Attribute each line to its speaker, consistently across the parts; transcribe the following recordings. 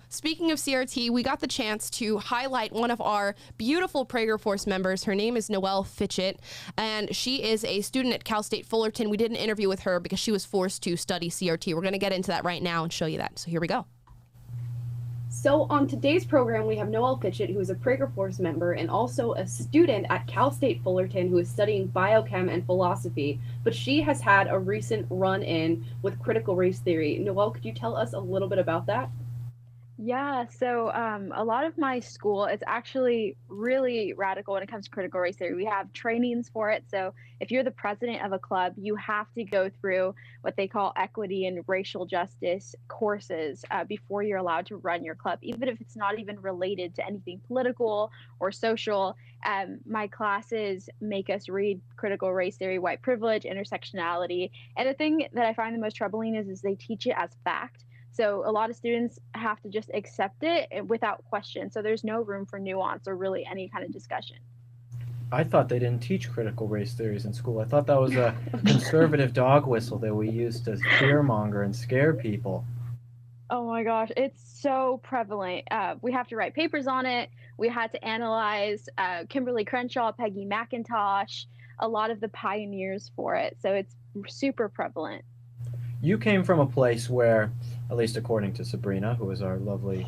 Speaker 1: Speaking of CRT, we got the chance to highlight one of our beautiful PragerFORCE members. Her name is Noelle Fitchett, and she is a student at Cal State Fullerton. We did an interview with her because she was forced to study CRT. We're going to get into that right now and show you that. So here we go.
Speaker 2: So on today's program, we have Noelle Fitchett, who is a PragerFORCE member and also a student at Cal State Fullerton who is studying biochem and philosophy, but she has had a recent run-in with critical race theory. Noelle, could you tell us a little bit about that?
Speaker 3: Yeah, so a lot of my school is actually really radical when it comes to critical race theory. We have trainings for it. So if you're the president of a club, you have to go through what they call equity and racial justice courses before you're allowed to run your club, even if it's not even related to anything political or social. My classes make us read critical race theory, white privilege, intersectionality. And the thing that I find the most troubling is they teach it as fact. So a lot of students have to just accept it without question. So there's no room for nuance or really any kind of discussion.
Speaker 4: I thought they didn't teach critical race theories in school. I thought that was a conservative dog whistle that we used to fearmonger and scare people.
Speaker 3: Oh my gosh, it's so prevalent. We have to write papers on it. We had to analyze Kimberly Crenshaw, Peggy McIntosh, a lot of the pioneers for it. So it's super prevalent.
Speaker 4: You came from a place where, at least according to Sabrina, who is our lovely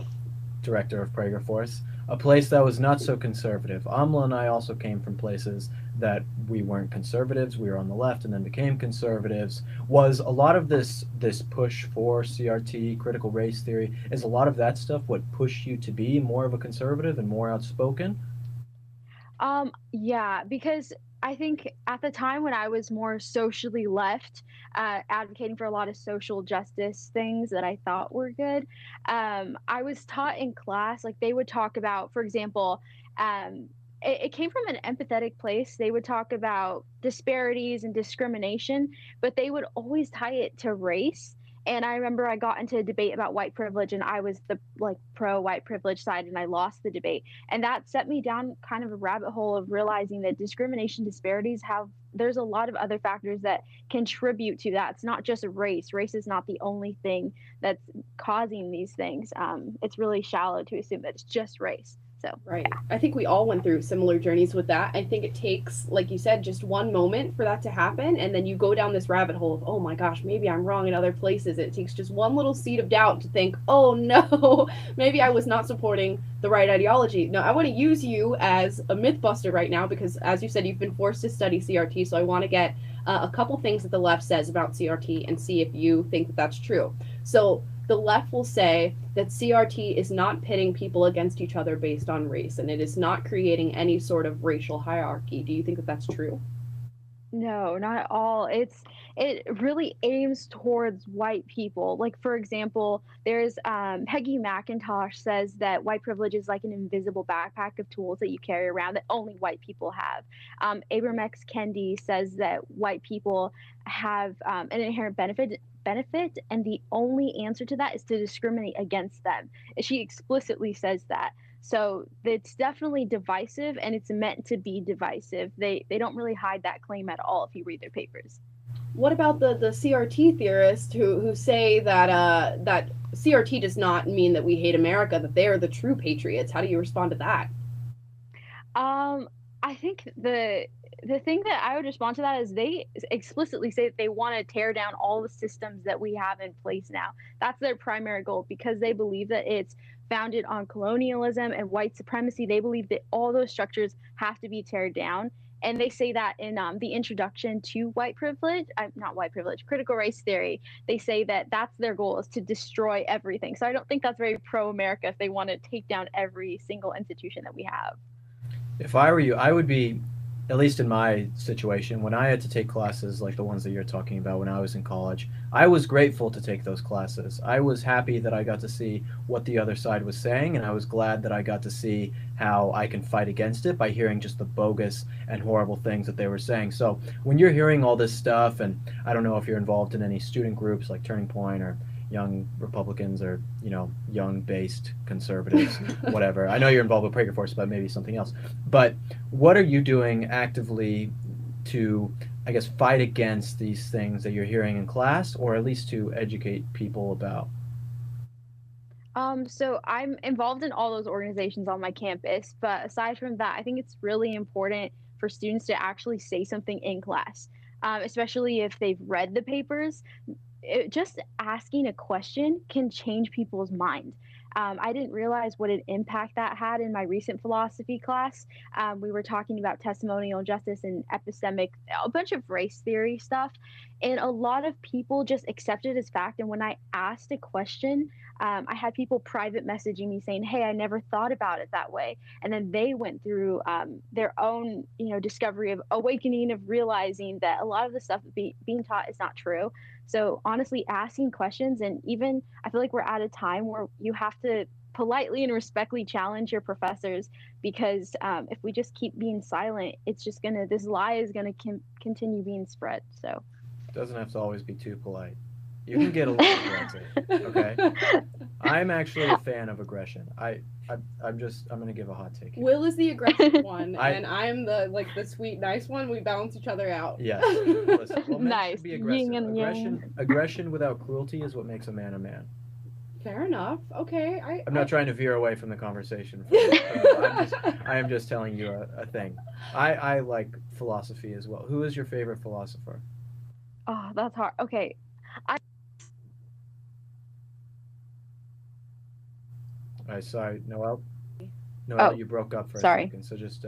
Speaker 4: director of PragerFORCE, a place that was not so conservative. Amala and I also came from places that we weren't conservatives. We were on the left and then became conservatives. Was a lot of this push for CRT, critical race theory, is a lot of that stuff what pushed you to be more of a conservative and more outspoken?
Speaker 3: Yeah, because I think at the time when I was more socially left, advocating for a lot of social justice things that I thought were good, I was taught in class, like they would talk about, for example, it came from an empathetic place. They would talk about disparities and discrimination, but they would always tie it to race. And I remember I got into a debate about white privilege and I was the like pro white privilege side and I lost the debate. And that set me down kind of a rabbit hole of realizing that discrimination disparities have there's a lot of other factors that contribute to that. It's not just race. Race is not the only thing that's causing these things. It's really shallow to assume that it's just race. So,
Speaker 2: Right.
Speaker 3: yeah.
Speaker 2: I think we all went through similar journeys with that. I think it takes, like you said, just one moment for that to happen. And then you go down this rabbit hole of, oh my gosh, maybe I'm wrong in other places. It takes just one little seed of doubt to think, oh no, maybe I was not supporting the right ideology. Now, I want to use you as a myth buster right now because, as you said, you've been forced to study CRT. So I want to get a couple things that the left says about CRT and see if you think that that's true. So, the left will say that CRT is not pitting people against each other based on race, and it is not creating any sort of racial hierarchy. Do you think that that's true?
Speaker 3: No, not at all. It really aims towards white people. Like for example, there's Peggy McIntosh says that white privilege is like an invisible backpack of tools that you carry around that only white people have. Abram X. Kendi says that white people have an inherent benefit and the only answer to that is to discriminate against them. She explicitly says that. So it's definitely divisive and it's meant to be divisive. They don't really hide that claim at all if you read their papers.
Speaker 2: What about the CRT theorists who say that that CRT does not mean that we hate America, that they are the true patriots? How do you respond to that?
Speaker 3: I think the thing that I would respond to that is they explicitly say that they want to tear down all the systems that we have in place now. That's their primary goal because they believe that it's founded on colonialism and white supremacy. They believe that all those structures have to be teared down. And they say that in the introduction to white privilege, not white privilege, critical race theory. They say that that's their goal is to destroy everything. So I don't think that's very pro-America if they want to take down every single institution that we have.
Speaker 4: If I were you, I would be, at least in my situation, when I had to take classes like the ones that you're talking about when I was in college, I was grateful to take those classes. I was happy that I got to see what the other side was saying, and I was glad that I got to see how I can fight against it by hearing just the bogus and horrible things that they were saying. So when you're hearing all this stuff, and I don't know if you're involved in any student groups like Turning Point or Young Republicans or young-based conservatives, whatever. I know you're involved with PragerFORCE, but maybe something else. But what are you doing actively to, I guess, fight against these things that you're hearing in class, or at least to educate people about?
Speaker 3: So I'm involved in all those organizations on my campus, but aside from that, I think it's really important for students to actually say something in class, especially if they've read the papers. Just asking a question can change people's mind. I didn't realize what an impact that had in my recent philosophy class. We were talking about testimonial justice and epistemic, a bunch of race theory stuff. And a lot of people just accepted as fact. And when I asked a question, I had people private messaging me saying, "Hey, I never thought about it that way." And then they went through their own, discovery of awakening, of realizing that a lot of the stuff being taught is not true. So honestly, asking questions, and even I feel like we're at a time where you have to politely and respectfully challenge your professors, because if we just keep being silent, it's just this lie is gonna continue being spread. So
Speaker 4: It doesn't have to always be too polite. You can get a little aggressive, okay? I'm actually a fan of aggression. I'm going to give a hot take here.
Speaker 2: Will is the aggressive one,
Speaker 4: I-
Speaker 2: and I'm the sweet, nice one. We balance each other out.
Speaker 4: Yes. Listen, well, men
Speaker 3: Nice.
Speaker 4: should be aggressive.
Speaker 3: Yin and yang.
Speaker 4: Aggression without cruelty is what makes a man a man.
Speaker 2: Fair enough. Okay.
Speaker 4: I'm not trying to veer away from the conversation. I am just telling you a thing. I like philosophy as well. Who is your favorite philosopher?
Speaker 3: oh, that's hard. Okay,
Speaker 4: All right, sorry, Noelle. Noelle,
Speaker 3: Oh,
Speaker 4: you broke up for a
Speaker 3: sorry.
Speaker 4: second, so just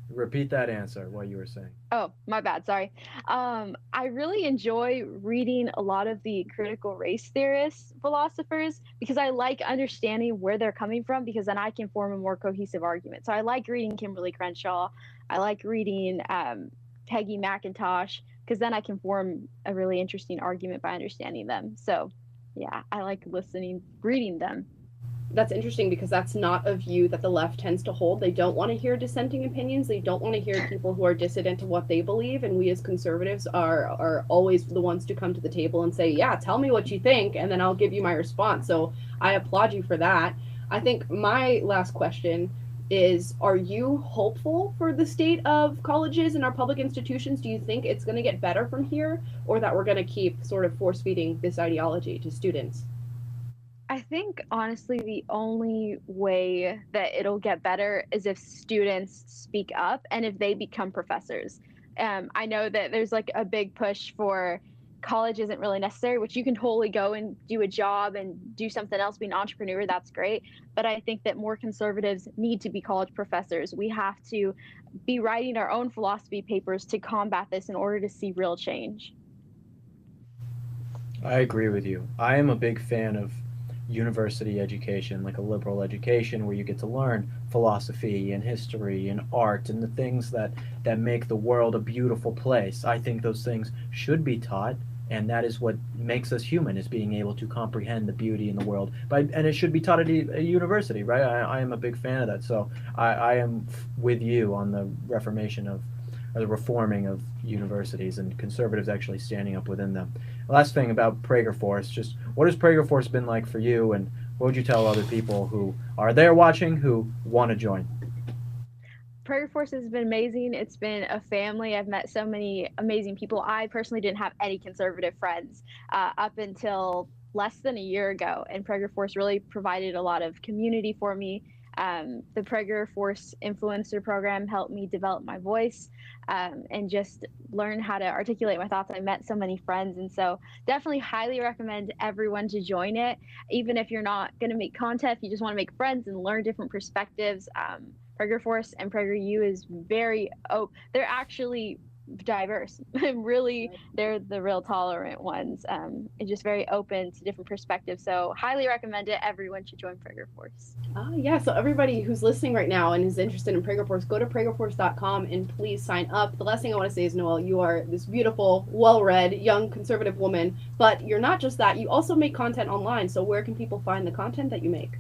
Speaker 4: repeat that answer. What you were saying.
Speaker 3: Oh, my bad. Sorry. I really enjoy reading a lot of the critical race theorists, philosophers, because I like understanding where they're coming from, because then I can form a more cohesive argument. So I like reading Kimberly Crenshaw. I like reading Peggy McIntosh, because then I can form a really interesting argument by understanding them. So yeah, I like reading them.
Speaker 2: That's interesting, because that's not a view that the left tends to hold. They don't want to hear dissenting opinions. They don't want to hear people who are dissident to what they believe. And we as conservatives are always the ones to come to the table and say, yeah, tell me what you think, and then I'll give you my response. So I applaud you for that. I think my last question is, are you hopeful for the state of colleges and our public institutions? Do you think it's going to get better from here, or that we're going to keep sort of force feeding this ideology to students?
Speaker 3: I think honestly, the only way that it'll get better is if students speak up and if they become professors. I know that there's like a big push for college isn't really necessary, which you can totally go and do a job and do something else, be an entrepreneur. That's great. But I think that more conservatives need to be college professors. We have to be writing our own philosophy papers to combat this in order to see real change.
Speaker 4: I agree with you. I am a big fan of university education, like a liberal education where you get to learn philosophy and history and art and the things that make the world a beautiful place. I think those things should be taught, and that is what makes us human, is being able to comprehend the beauty in the world. And it should be taught at a university, right? I am a big fan of that. So I am with you on the reformation of, or the reforming of universities, and conservatives actually standing up within them. Last thing about PragerFORCE, just what has PragerFORCE been like for you, and what would you tell other people who are there watching who want to join?
Speaker 3: PragerFORCE has been amazing. It's been a family. I've met so many amazing people. I personally didn't have any conservative friends up until less than a year ago, and PragerFORCE really provided a lot of community for me. The PragerFORCE influencer program helped me develop my voice and just learn how to articulate my thoughts. I met so many friends, and so definitely highly recommend everyone to join it. Even if you're not going to make content, if you just want to make friends and learn different perspectives, PragerFORCE and PragerU is very they're actually diverse. Really, they're the real tolerant ones, and just very open to different perspectives. So highly recommend it. Everyone should join PragerFORCE.
Speaker 2: Yeah, so everybody who's listening right now and is interested in PragerFORCE, go to PragerFORCE.com and please sign up. The last thing I want to say is, Noelle, you are this beautiful, well-read, young conservative woman, but you're not just that. You also make content online. So where can people find the content that you make?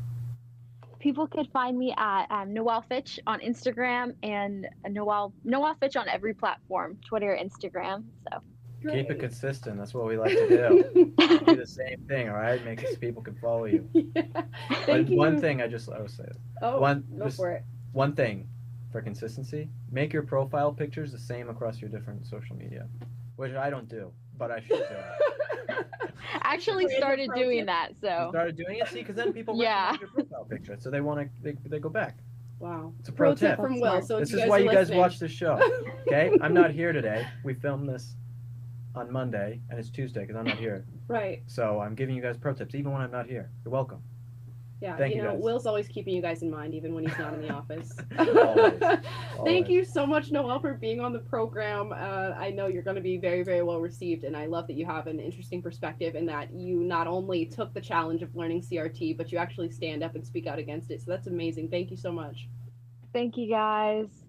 Speaker 3: People could find me at Noelle Fitch on Instagram, and Noelle Fitch on every platform, Twitter, Instagram. So
Speaker 4: Keep it consistent. That's what we like to do. Do the same thing, all right? Make it so people can follow you.
Speaker 2: Yeah.
Speaker 4: But one thing I would say.
Speaker 2: Oh, go for it.
Speaker 4: One thing for consistency: make your profile pictures the same across your different social media, which I don't do. but I should do it.
Speaker 3: Actually
Speaker 2: Random
Speaker 3: started
Speaker 2: pro
Speaker 3: doing
Speaker 2: tip.
Speaker 3: that,
Speaker 4: You
Speaker 3: so
Speaker 4: started doing it, see, because then people
Speaker 3: Yeah.
Speaker 4: recognize your profile picture, so they want to, they go back.
Speaker 2: Wow.
Speaker 4: It's a pro tip.
Speaker 2: from
Speaker 3: That's
Speaker 2: Will.
Speaker 3: smart.
Speaker 2: So
Speaker 4: This
Speaker 2: if
Speaker 4: is why you
Speaker 2: are
Speaker 4: guys
Speaker 2: listening-
Speaker 4: watch this show. Okay, I'm not here today. We filmed this on Monday, and it's Tuesday because I'm not here.
Speaker 2: Right.
Speaker 4: So I'm giving you guys pro tips, even when I'm not here. You're welcome.
Speaker 2: Yeah.
Speaker 4: Thank
Speaker 2: you
Speaker 4: you
Speaker 2: know,
Speaker 4: guys.
Speaker 2: Will's always keeping you guys in mind, even when he's not in the office.
Speaker 4: Always.
Speaker 2: Thank you so much, Noelle, for being on the program. I know you're going to be very, very well received, and I love that you have an interesting perspective in that you not only took the challenge of learning CRT, but you actually stand up and speak out against it. So that's amazing. Thank you so much.
Speaker 3: thank you guys.